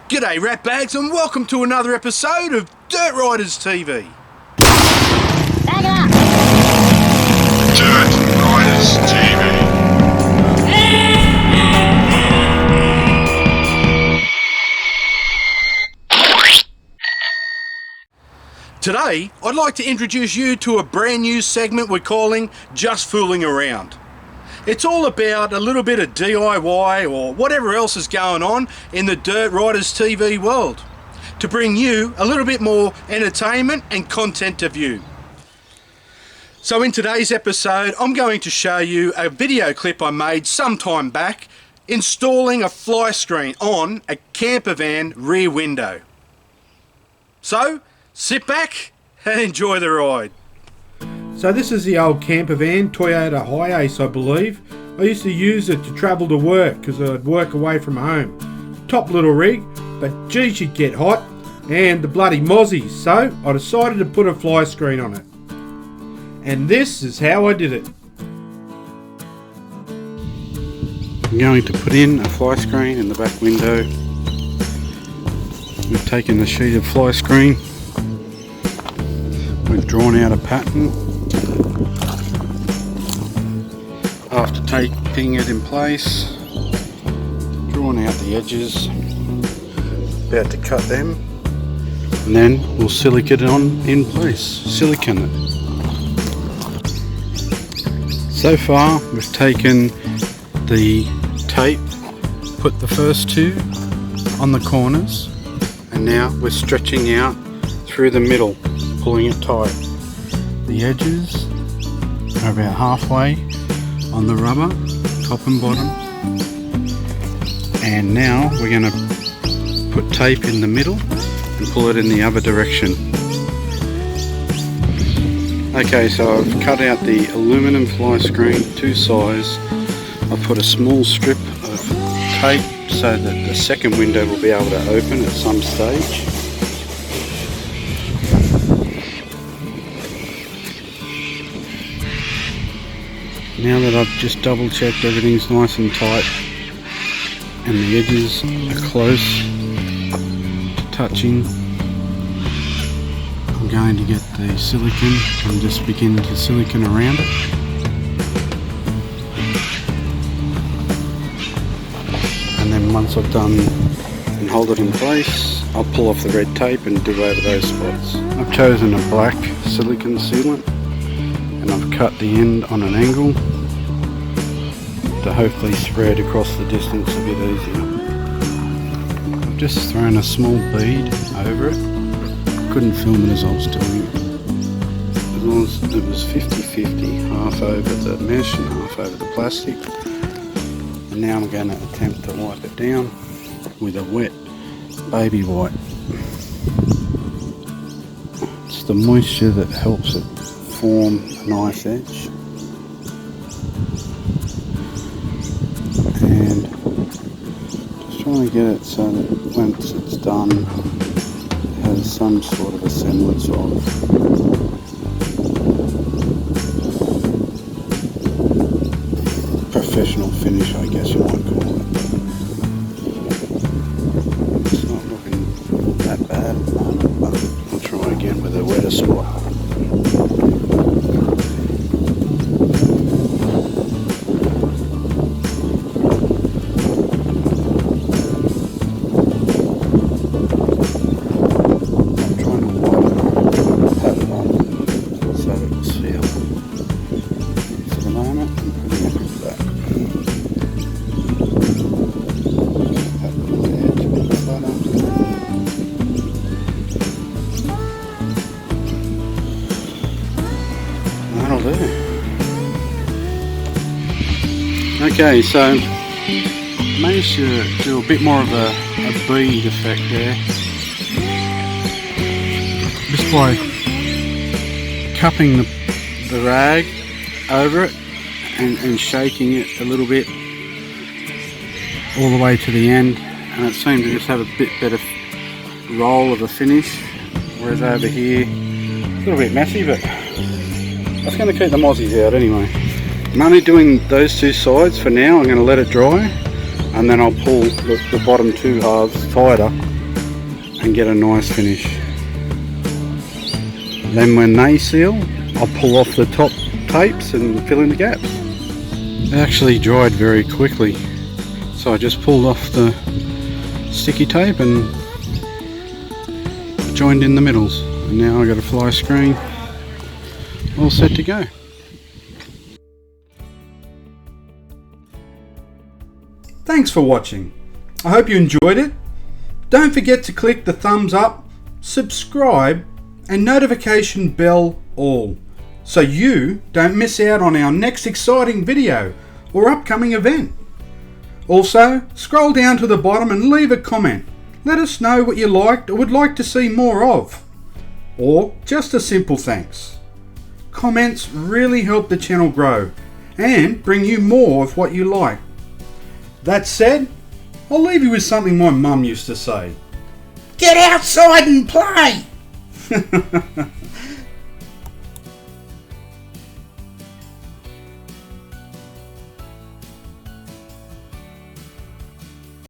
G'day Ratbags and welcome to another episode of Dirt Riders TV. Back it up! Dirt Riders TV. Today, I'd like to introduce you to a brand new segment we're calling Just Fooling Around. It's all about a little bit of DIY or whatever else is going on in the Dirt Riders TV world to bring you a little bit more entertainment and content to view. So in today's episode, I'm going to show you a video clip I made some time back installing a fly screen on a campervan rear window. So, sit back and enjoy the ride. So this is the old campervan, Toyota Hiace I believe. I used to use it to travel to work because I'd work away from home. Top little rig, but geez you'd get hot and the bloody mozzies, so I decided to put a fly screen on it. And this is how I did it. I'm going to put in a fly screen in the back window. We've taken the sheet of fly screen. We've drawn out a pattern. After taping it in place, drawn out the edges, about to cut them, and then we'll silicate it on in place, silicone it. So far we've taken the tape, put the first two on the corners, and now we're stretching out through the middle, pulling it tight. The edges are about halfway on the rubber, top and bottom, and now we're going to put tape in the middle and pull it in the other direction. Okay, so I've cut out the aluminum fly screen, two size. I've put a small strip of tape so that the second window will be able to open at some stage. Now that I've just double checked everything's nice and tight and the edges are close to touching, I'm going to get the silicone and just begin to silicone around it. And then once I've done and hold it in place, I'll pull off the red tape and do over those spots. I've chosen a black silicone sealant and I've cut the end on an angle to hopefully spread across the distance a bit easier. I've just thrown a small bead over it. Couldn't film it as I was doing it. As long as it was 50-50, half over the mesh and half over the plastic. And now I'm going to attempt to wipe it down with a wet baby wipe. It's the moisture that helps it form a nice edge. And just trying to get it so that once it's done it has some sort of a semblance of professional finish, I guess you might call it. It's not looking that bad at the moment, but I'll try again with a wetter spot. That'll do. Okay, so managed to do a bit more of a bead effect there. Just by cupping the rag over it and shaking it a little bit all the way to the end, and it seemed to just have a bit better roll of a finish, whereas over here a little bit messy, but that's going to keep the mozzies out anyway. I'm only doing those two sides for now. I'm going to let it dry and then I'll pull the bottom two halves tighter and get a nice finish. Then when they seal, I'll pull off the top tapes and fill in the gaps. It actually dried very quickly, so I just pulled off the sticky tape and joined in the middles. And now I've got a fly screen all set to go. Thanks for watching. I hope you enjoyed it. Don't forget to click the thumbs up, subscribe and notification bell all, so you don't miss out on our next exciting video or upcoming event. Also, scroll down to the bottom and leave a comment. Let us know what you liked or would like to see more of, or just a simple thanks. Comments really help the channel grow and bring you more of what you like. That said, I'll leave you with something my mum used to say. Get outside and play!